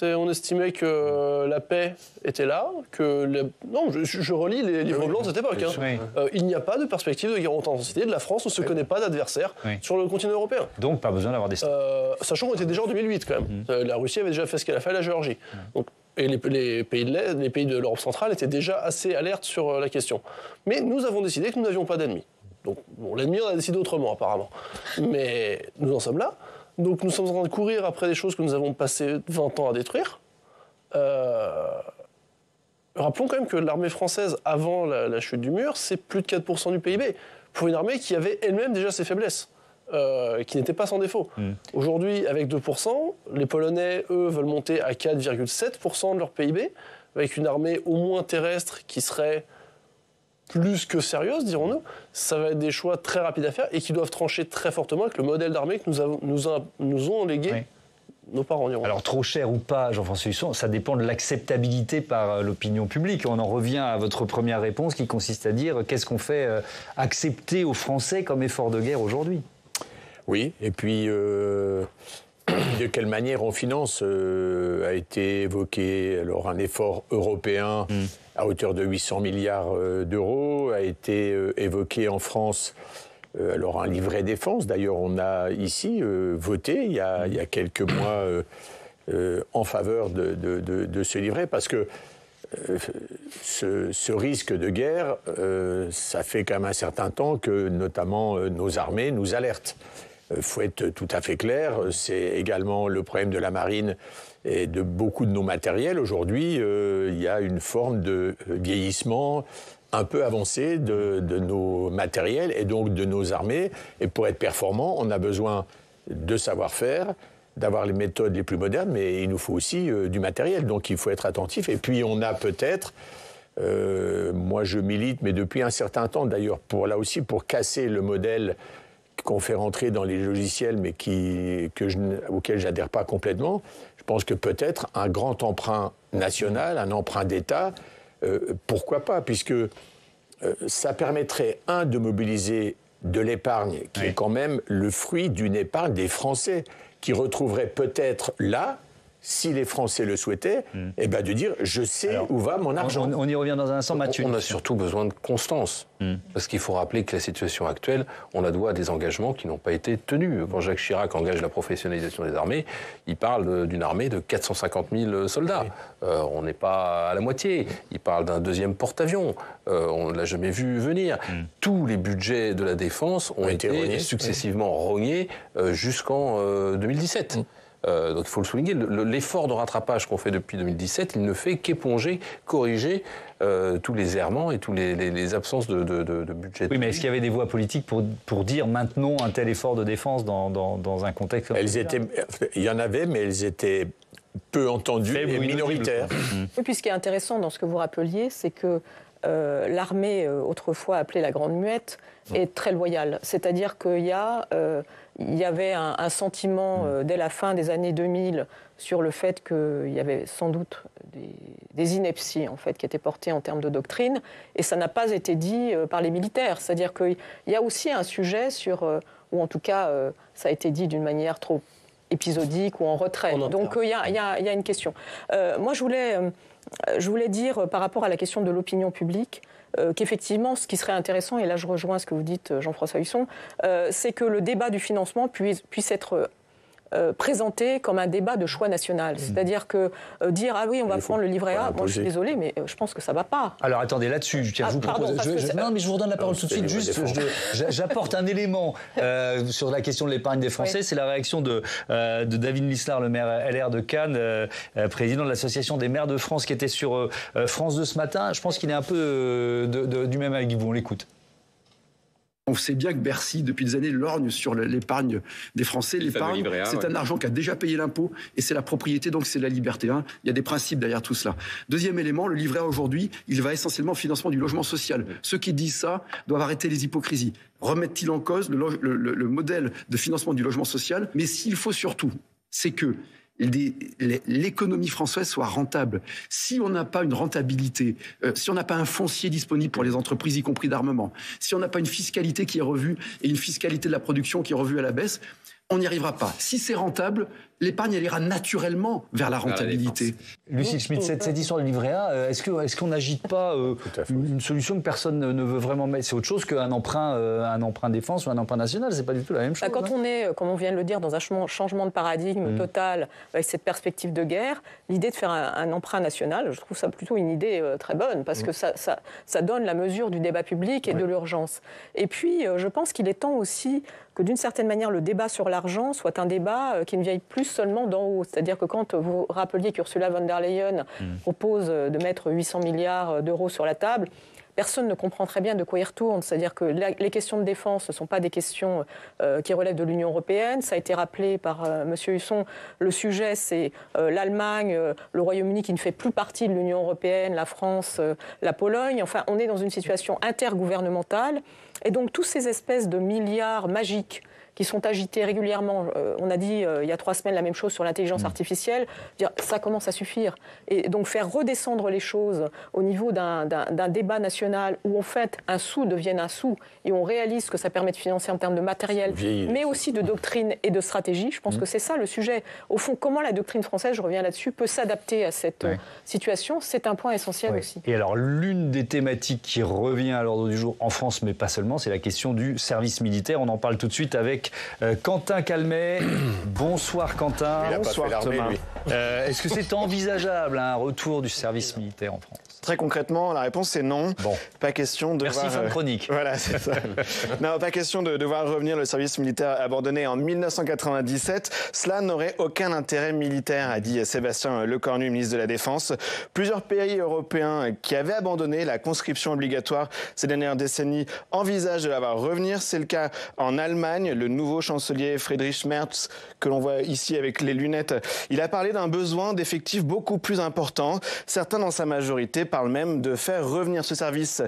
On estimait que la paix était là, Non, je relis les livres blancs de cette époque. Il n'y a pas de perspective de guerre en intensité. De la France, on ne se connaît pas d'adversaire sur le continent européen. Donc pas besoin d'avoir des stocks. Sachant qu'on était déjà en 2008 quand même. La Russie avait déjà fait ce qu'elle a fait à la Géorgie. Donc, et les pays de l'Est, les pays de l'Europe centrale étaient déjà assez alertes sur la question. Mais nous avons décidé que nous n'avions pas d'ennemis. Donc l'ennemi, on a décidé autrement apparemment. Mais nous en sommes là. Donc nous sommes en train de courir après des choses que nous avons passé 20 ans à détruire. Rappelons quand même que l'armée française, avant la chute du mur, c'est plus de 4% du PIB. Pour une armée qui avait elle-même déjà ses faiblesses, qui n'était pas sans défaut. Aujourd'hui, avec 2%, les Polonais, eux, veulent monter à 4,7% de leur PIB, avec une armée au moins terrestre qui serait plus que sérieuse, dirons-nous. Ça va être des choix très rapides à faire et qui doivent trancher très fortement avec le modèle d'armée que nous ont légué nos parents. Alors trop cher ou pas, Jean-François Husson, ça dépend de l'acceptabilité par l'opinion publique. On en revient à votre première réponse qui consiste à dire qu'est-ce qu'on fait accepter aux Français comme effort de guerre aujourd'hui ? Oui, et puis De quelle manière on finance a été évoqué. Alors un effort européen à hauteur de 800 milliards d'euros a été évoqué en France. Alors un livret défense, d'ailleurs on a ici voté il y a quelques mois en faveur de ce livret, parce que ce risque de guerre, ça fait quand même un certain temps que notamment nos armées nous alertent. Il faut être tout à fait clair, c'est également le problème de la marine et de beaucoup de nos matériels. Aujourd'hui, il y a une forme de vieillissement un peu avancé de nos matériels et donc de nos armées. Et pour être performant, on a besoin de savoir-faire, d'avoir les méthodes les plus modernes, mais il nous faut aussi du matériel. Donc il faut être attentif. Et puis on a peut-être, moi je milite, mais depuis un certain temps d'ailleurs, là aussi pour casser le modèle qu'on fait rentrer dans les logiciels, mais auquel je n'adhère pas complètement. Je pense que peut-être un grand emprunt national, un emprunt d'État, pourquoi pas, puisque ça permettrait, de mobiliser de l'épargne, qui est quand même le fruit d'une épargne des Français, qui retrouverait peut-être là, si les Français le souhaitaient, de dire « je sais où va mon argent ». On y revient dans un instant, Mathieu. On a surtout besoin de constance. Parce qu'il faut rappeler que la situation actuelle, on la doit à des engagements qui n'ont pas été tenus. Quand Jacques Chirac engage la professionnalisation des armées, il parle d'une armée de 450 000 soldats. On n'est pas à la moitié. Il parle d'un deuxième porte-avions. On ne l'a jamais vu venir. Tous les budgets de la défense ont été successivement rognés jusqu'en 2017. Donc il faut le souligner, l'effort de rattrapage qu'on fait depuis 2017, il ne fait qu'éponger, corriger tous les errements et toutes les absences de budget. Oui, mais est-ce qu'il y avait des voies politiques pour dire maintenons un tel effort de défense dans un contexte comme ça ? Il y en avait, mais elles étaient peu entendues et minoritaires. Et puis ce qui est intéressant dans ce que vous rappeliez, c'est que l'armée, autrefois appelée la Grande Muette, est très loyale. C'est-à-dire qu'il y avait un sentiment dès la fin des années 2000 sur le fait qu'il y avait sans doute des inepties en fait, qui étaient portées en termes de doctrine, et ça n'a pas été dit par les militaires. C'est-à-dire qu'il y a aussi un sujet ou en tout cas ça a été dit d'une manière trop épisodique ou en retrait. Donc il y a une question. Moi je voulais dire par rapport à la question de l'opinion publique, qu'effectivement, ce qui serait intéressant, et là je rejoins ce que vous dites, Jean-François Husson, c'est que le débat du financement puisse être présenté comme un débat de choix national. C'est-à-dire que dire « Ah oui, on va prendre le livret A », moi je suis désolée, mais je pense que ça ne va pas. Alors attendez, là-dessus, je vous propose... Non, mais je vous redonne la parole tout de suite. Juste, j'apporte un élément sur la question de l'épargne des Français. C'est la réaction de David Lisnard, le maire LR de Cannes, président de l'Association des maires de France, qui était sur France 2 ce matin. Je pense qu'il est un peu du même avis que vous. On l'écoute. On sait bien que Bercy, depuis des années, lorgne sur l'épargne des Français. L'épargne, c'est un argent qui a déjà payé l'impôt et c'est la propriété, donc c'est la liberté. Il y a des principes derrière tout cela. Deuxième élément, le livret A aujourd'hui, il va essentiellement au financement du logement social. Ceux qui disent ça doivent arrêter les hypocrisies. Remettent-ils en cause le modèle de financement du logement social? Mais s'il faut surtout, c'est que l'économie française soit rentable. Si on n'a pas une rentabilité, si on n'a pas un foncier disponible pour les entreprises, y compris d'armement, si on n'a pas une fiscalité qui est revue et une fiscalité de la production qui est revue à la baisse, on n'y arrivera pas. Si c'est rentable, l'épargne, elle ira naturellement vers la rentabilité. Lucile Schmitt, cette histoire de livret A, est-ce qu'on n'agite pas une solution que personne ne veut vraiment mettre? C'est autre chose qu'un emprunt défense ou un emprunt national, c'est pas du tout la même chose. Quand on est, comme on vient de le dire, dans un changement de paradigme total, avec cette perspective de guerre, l'idée de faire un emprunt national, je trouve ça plutôt une idée très bonne, parce que ça donne la mesure du débat public et de l'urgence. Et puis, je pense qu'il est temps aussi que d'une certaine manière, le débat sur l'argent soit un débat qui ne vienne plus seulement d'en haut. C'est-à-dire que quand vous rappeliez qu'Ursula von der Leyen propose de mettre 800 milliards d'euros sur la table, personne ne comprend très bien de quoi il retourne. C'est-à-dire que les questions de défense ne sont pas des questions qui relèvent de l'Union européenne. Ça a été rappelé par M. Husson. Le sujet, c'est l'Allemagne, le Royaume-Uni qui ne fait plus partie de l'Union européenne, la France, la Pologne. Enfin, on est dans une situation intergouvernementale. Et donc, tous ces espèces de milliards magiques qui sont agités régulièrement. On a dit il y a 3 semaines la même chose sur l'intelligence artificielle. Ça commence à suffire. Et donc faire redescendre les choses au niveau d'un débat national où en fait un sou devienne un sou et on réalise ce que ça permet de financer en termes de matériel, mais aussi de doctrine et de stratégie. Je pense que c'est ça le sujet. Au fond, comment la doctrine française, je reviens là-dessus, peut s'adapter à cette situation, c'est un point essentiel aussi. Et alors, l'une des thématiques qui revient à l'ordre du jour en France, mais pas seulement, c'est la question du service militaire. On en parle tout de suite avec Quentin Calmet. Bonsoir Quentin. Bonsoir Thomas. Est-ce que c'est envisageable un retour du service militaire en France ? Très concrètement, la réponse c'est non. Bon. Pas question de Merci, fin de chronique. Voilà, c'est ça. Non, pas question de voir revenir le service militaire abandonné en 1997. Cela n'aurait aucun intérêt militaire, a dit Sébastien Lecornu, ministre de la Défense. Plusieurs pays européens qui avaient abandonné la conscription obligatoire ces dernières décennies envisagent de la voir revenir. C'est le cas en Allemagne. Le nouveau chancelier Friedrich Merz, que l'on voit ici avec les lunettes, il a parlé d'un besoin d'effectifs beaucoup plus important. Certains dans sa majorité parle même de faire revenir ce service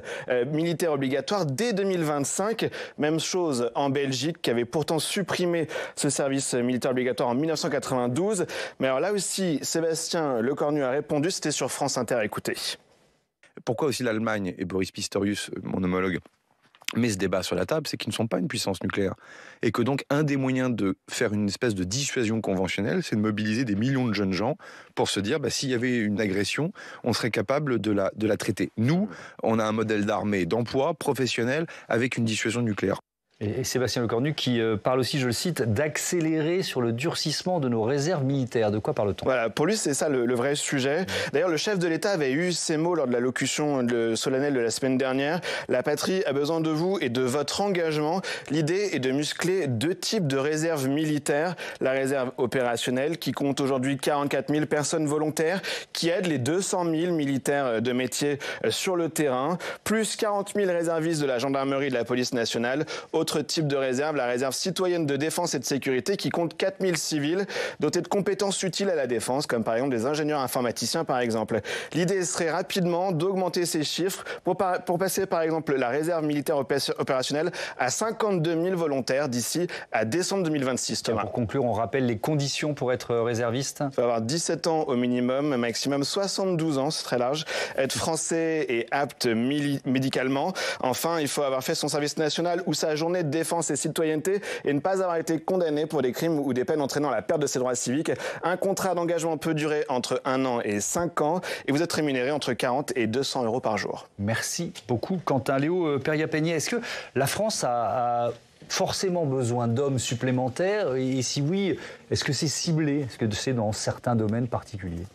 militaire obligatoire dès 2025. Même chose en Belgique, qui avait pourtant supprimé ce service militaire obligatoire en 1992. Mais alors là aussi, Sébastien Lecornu a répondu, c'était sur France Inter, écoutez. Pourquoi aussi l'Allemagne et Boris Pistorius, mon homologue, met ce débat sur la table, c'est qu'ils ne sont pas une puissance nucléaire. Et que donc, un des moyens de faire une espèce de dissuasion conventionnelle, c'est de mobiliser des millions de jeunes gens pour se dire, s'il y avait une agression, on serait capable de la traiter. Nous, on a un modèle d'armée, d'emploi professionnel avec une dissuasion nucléaire. Et Sébastien Lecornu qui parle aussi, je le cite, d'accélérer sur le durcissement de nos réserves militaires. De quoi parle-t-on ? Voilà, pour lui, c'est ça le vrai sujet. D'ailleurs, le chef de l'État avait eu ces mots lors de l'allocution solennelle de la semaine dernière. La patrie a besoin de vous et de votre engagement. L'idée est de muscler 2 types de réserves militaires. La réserve opérationnelle, qui compte aujourd'hui 44 000 personnes volontaires, qui aide les 200 000 militaires de métier sur le terrain, plus 40 000 réservistes de la gendarmerie et de la police nationale. Autre type de réserve, la réserve citoyenne de défense et de sécurité qui compte 4000 civils dotés de compétences utiles à la défense, comme par exemple des ingénieurs informaticiens par exemple. L'idée serait rapidement d'augmenter ces chiffres pour passer par exemple la réserve militaire opérationnelle à 52 000 volontaires d'ici à décembre 2026. Thomas. Pour conclure, on rappelle les conditions pour être réserviste. Il faut avoir 17 ans au minimum, maximum 72 ans, c'est très large, être français et apte médicalement. Enfin, il faut avoir fait son service national ou sa journée de défense et citoyenneté et ne pas avoir été condamné pour des crimes ou des peines entraînant la perte de ses droits civiques. Un contrat d'engagement peut durer entre 1 an et 5 ans et vous êtes rémunéré entre 40 et 200 euros par jour. Merci beaucoup Quentin. Léo Peria-Peignet, est-ce que la France a forcément besoin d'hommes supplémentaires et si oui, est-ce que c'est ciblé ? Est-ce que c'est dans certains domaines particuliers ?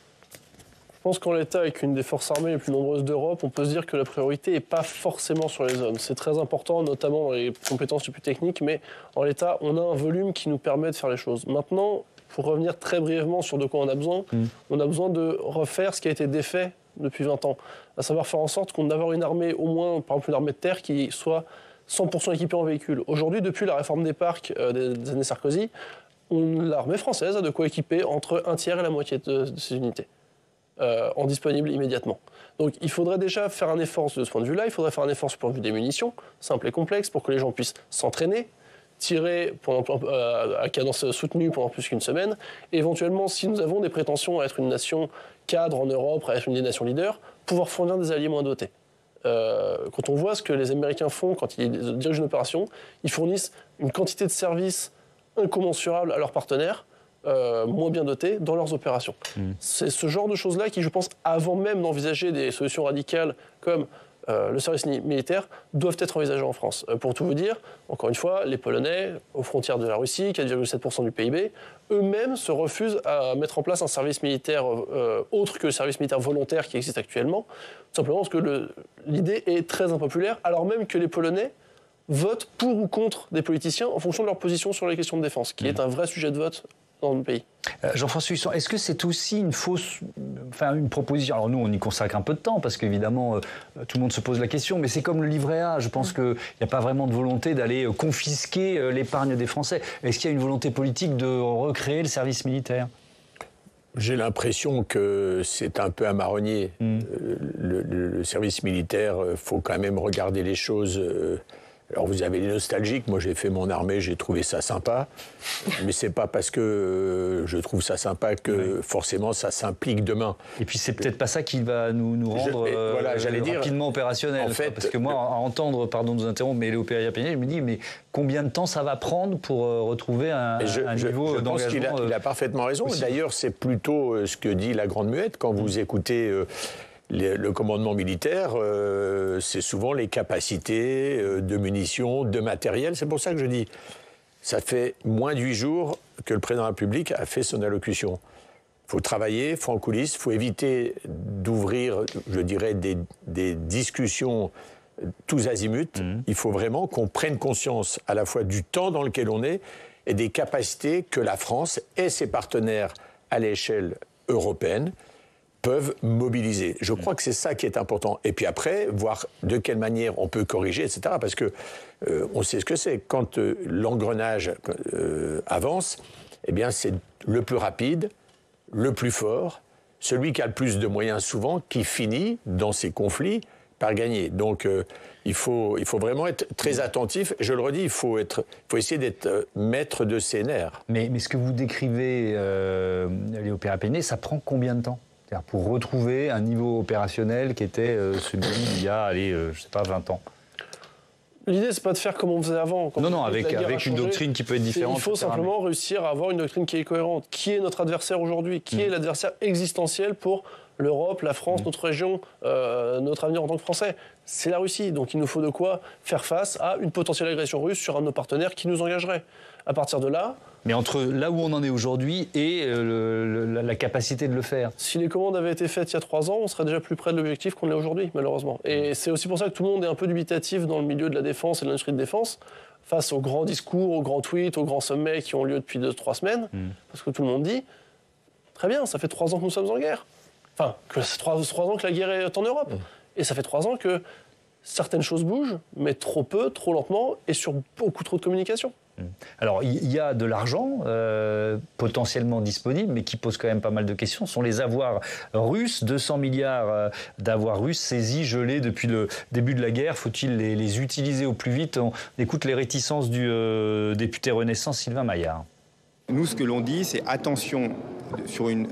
Je pense qu'en l'état, avec une des forces armées les plus nombreuses d'Europe, on peut se dire que la priorité n'est pas forcément sur les hommes. C'est très important, notamment dans les compétences les plus techniques, mais en l'état, on a un volume qui nous permet de faire les choses. Maintenant, pour revenir très brièvement sur de quoi on a besoin de refaire ce qui a été défait depuis 20 ans, à savoir faire en sorte qu'on ait une armée, au moins, par exemple une armée de terre, qui soit 100% équipée en véhicules. Aujourd'hui, depuis la réforme des parcs des années Sarkozy, l'armée française a de quoi équiper entre un tiers et la moitié de ses unités. En disponible immédiatement. Donc il faudrait déjà faire un effort de ce point de vue-là, il faudrait faire un effort sur le point de vue des munitions, simple et complexe, pour que les gens puissent s'entraîner, tirer à cadence soutenue pendant plus qu'une semaine, et éventuellement, si nous avons des prétentions à être une nation cadre en Europe, à être une des nations leaders, pouvoir fournir des alliés moins dotés. Quand on voit ce que les Américains font quand ils dirigent une opération, ils fournissent une quantité de services incommensurables à leurs partenaires, moins bien dotés dans leurs opérations. C'est ce genre de choses-là qui, je pense, avant même d'envisager des solutions radicales comme le service militaire, doivent être envisagées en France. Pour tout vous dire, encore une fois, les Polonais, aux frontières de la Russie, 4,7% du PIB, eux-mêmes se refusent à mettre en place un service militaire autre que le service militaire volontaire qui existe actuellement, tout simplement parce que l'idée est très impopulaire, alors même que les Polonais votent pour ou contre des politiciens en fonction de leur position sur les questions de défense, qui est un vrai sujet de vote dans le pays. Jean-François Husson, est-ce que c'est aussi une proposition ? Alors nous, on y consacre un peu de temps parce qu'évidemment, tout le monde se pose la question, mais c'est comme le livret A. Je pense qu'il n'y a pas vraiment de volonté d'aller confisquer l'épargne des Français. Est-ce qu'il y a une volonté politique de recréer le service militaire ? J'ai l'impression que c'est un peu un marronnier. Le service militaire, il faut quand même regarder les choses Alors vous avez les nostalgiques, moi j'ai fait mon armée, j'ai trouvé ça sympa, mais c'est pas parce que je trouve ça sympa que forcément ça s'implique demain. Et puis c'est peut-être pas ça qui va nous rendre rapidement opérationnels. En fait, parce que moi, à entendre, pardon de vous interrompre, mais Léo Périapénier, je me dis, mais combien de temps ça va prendre pour retrouver un niveau d'engagement? Je pense qu'il a parfaitement raison. D'ailleurs, c'est plutôt ce que dit la Grande Muette quand vous écoutez... le commandement militaire, c'est souvent les capacités de munitions, de matériel. C'est pour ça que je dis, ça fait moins de 8 jours que le président de la République a fait son allocution. Il faut travailler, il faut en coulisses, il faut éviter d'ouvrir, je dirais, des discussions tous azimuts. Il faut vraiment qu'on prenne conscience à la fois du temps dans lequel on est et des capacités que la France et ses partenaires à l'échelle européenne peuvent mobiliser. Je crois que c'est ça qui est important. Et puis après, voir de quelle manière on peut corriger, etc. Parce que on sait ce que c'est. Quand l'engrenage avance, eh bien c'est le plus rapide, le plus fort, celui qui a le plus de moyens souvent, qui finit dans ces conflits par gagner. Donc il faut vraiment être très attentif. Je le redis, il faut essayer d'être maître de ses nerfs. Mais ce que vous décrivez, Léo Périapénier, ça prend combien de temps ? Pour retrouver un niveau opérationnel qui était celui d'il y a, je sais pas, 20 ans. L'idée, c'est pas de faire comme on faisait avant. Non, avec une doctrine qui peut être différente. Il faut simplement réussir à avoir une doctrine qui est cohérente. Qui est notre adversaire aujourd'hui ? Qui est l'adversaire existentiel pour l'Europe, la France, notre région, notre avenir en tant que Français ? C'est la Russie. Donc il nous faut de quoi faire face à une potentielle agression russe sur un de nos partenaires qui nous engagerait. À partir de là... Mais entre là où on en est aujourd'hui et la capacité de le faire. Si les commandes avaient été faites il y a 3 ans, on serait déjà plus près de l'objectif qu'on l'est aujourd'hui, malheureusement. Et c'est aussi pour ça que tout le monde est un peu dubitatif dans le milieu de la défense et de l'industrie de défense, face aux grands discours, aux grands tweets, aux grands sommets qui ont lieu depuis 2-3 semaines. Parce que tout le monde dit, très bien, ça fait 3 ans que nous sommes en guerre. Enfin, que c'est 3 ans que la guerre est en Europe. Et ça fait 3 ans que certaines choses bougent, mais trop peu, trop lentement, et sur beaucoup trop de communication. Alors, il y a de l'argent potentiellement disponible, mais qui pose quand même pas mal de questions. Ce sont les avoirs russes, 200 milliards d'avoirs russes saisis, gelés depuis le début de la guerre. Faut-il les utiliser au plus vite ? On écoute les réticences du député Renaissance, Sylvain Maillard. Nous, ce que l'on dit, c'est attention sur une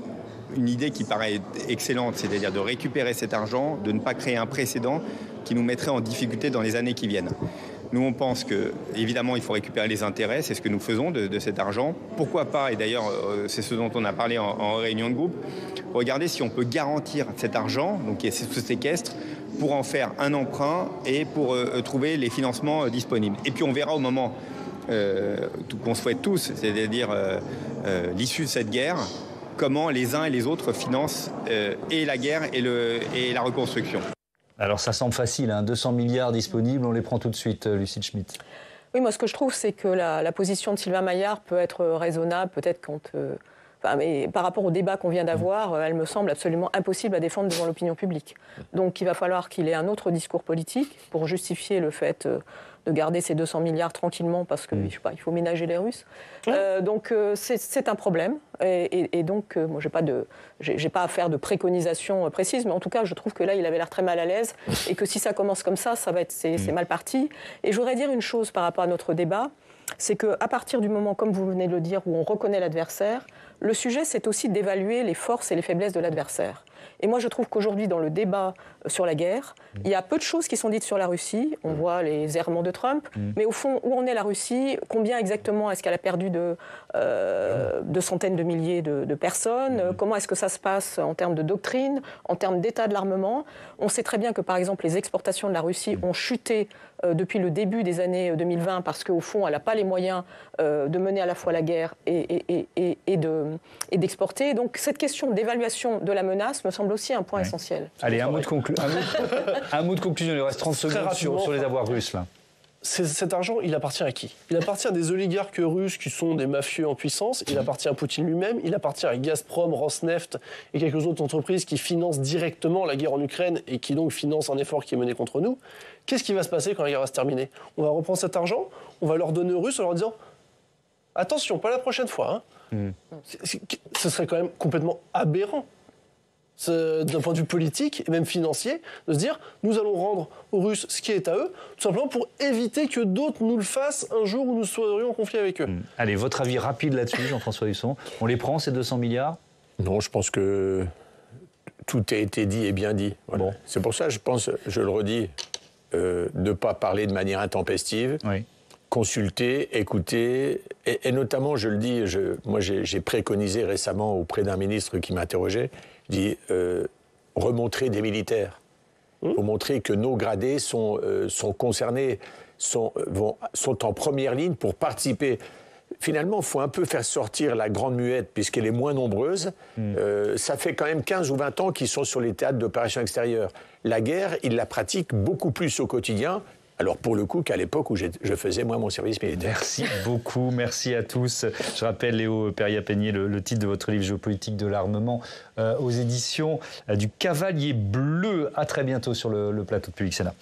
idée qui paraît excellente, c'est-à-dire de récupérer cet argent, de ne pas créer un précédent qui nous mettrait en difficulté dans les années qui viennent. Nous, on pense que, évidemment, il faut récupérer les intérêts, c'est ce que nous faisons de cet argent. Pourquoi pas, et d'ailleurs, c'est ce dont on a parlé en réunion de groupe, regardez si on peut garantir cet argent, donc qui est sous séquestre, pour en faire un emprunt et pour trouver les financements disponibles. Et puis on verra au moment qu'on souhaite tous, c'est-à-dire l'issue de cette guerre, comment les uns et les autres financent et la guerre et la reconstruction. Alors ça semble facile, 200 milliards disponibles, on les prend tout de suite, Lucille Schmitt. Oui, moi ce que je trouve, c'est que la position de Sylvain Maillard peut être raisonnable, peut-être quand... mais par rapport au débat qu'on vient d'avoir, elle me semble absolument impossible à défendre devant l'opinion publique. Donc il va falloir qu'il ait un autre discours politique pour justifier le fait de garder ces 200 milliards tranquillement parce que, je sais pas, il faut ménager les Russes. Donc c'est un problème. Et donc, moi, j'ai pas à faire de préconisation précise, mais en tout cas, je trouve que là, il avait l'air très mal à l'aise et que si ça commence comme ça, c'est mal parti. Et je voudrais dire une chose par rapport à notre débat, c'est qu'à partir du moment, comme vous venez de le dire, où on reconnaît l'adversaire, le sujet, c'est aussi d'évaluer les forces et les faiblesses de l'adversaire. Et moi, je trouve qu'aujourd'hui, dans le débat sur la guerre, il y a peu de choses qui sont dites sur la Russie. On voit les errements de Trump. Mais au fond, où en est la Russie ? Combien exactement est-ce qu'elle a perdu de centaines de milliers de personnes ? Comment est-ce que ça se passe en termes de doctrine, en termes d'état de l'armement ? On sait très bien que, par exemple, les exportations de la Russie ont chuté depuis le début des années 2020 parce qu'au fond, elle n'a pas les moyens de mener à la fois la guerre et d'exporter. Donc, cette question d'évaluation de la menace me semble aussi un point essentiel. Allez, un mot de conclusion. Il reste 30 secondes sur les avoirs russes, là. Cet argent, il appartient à qui ? Il appartient à des oligarques russes qui sont des mafieux en puissance. Il appartient à Poutine lui-même. Il appartient à Gazprom, Rosneft et quelques autres entreprises qui financent directement la guerre en Ukraine et qui donc financent un effort qui est mené contre nous. Qu'est-ce qui va se passer quand la guerre va se terminer ? On va reprendre cet argent, on va leur donner aux Russes en leur disant « Attention, pas la prochaine fois. » Ce serait quand même complètement aberrant. d'un point de vue politique et même financier, de se dire nous allons rendre aux Russes ce qui est à eux, tout simplement pour éviter que d'autres nous le fassent un jour où nous serions en conflit avec eux. Allez, votre avis rapide là-dessus, Jean-François Husson. On les prend, ces 200 milliards ? Non, je pense que tout a été dit et bien dit. Voilà. Bon. C'est pour ça, je pense, je le redis, ne pas parler de manière intempestive, consulter, écouter, et notamment, je le dis, moi j'ai préconisé récemment auprès d'un ministre qui m'interrogeait, je dis, remontrer des militaires, pour montrer que nos gradés sont concernés, sont en première ligne pour participer. Finalement, il faut un peu faire sortir la grande muette, puisqu'elle est moins nombreuse. Ça fait quand même 15 ou 20 ans qu'ils sont sur les théâtres d'opérations extérieures. La guerre, ils la pratiquent beaucoup plus au quotidien, alors pour le coup qu'à l'époque où je faisais moi mon service militaire. Merci beaucoup, merci à tous. Je rappelle, Léo Perriat-Peigné, le titre de votre livre Géopolitique de l'armement aux éditions du Cavalier Bleu. À très bientôt sur le plateau de Public Sénat.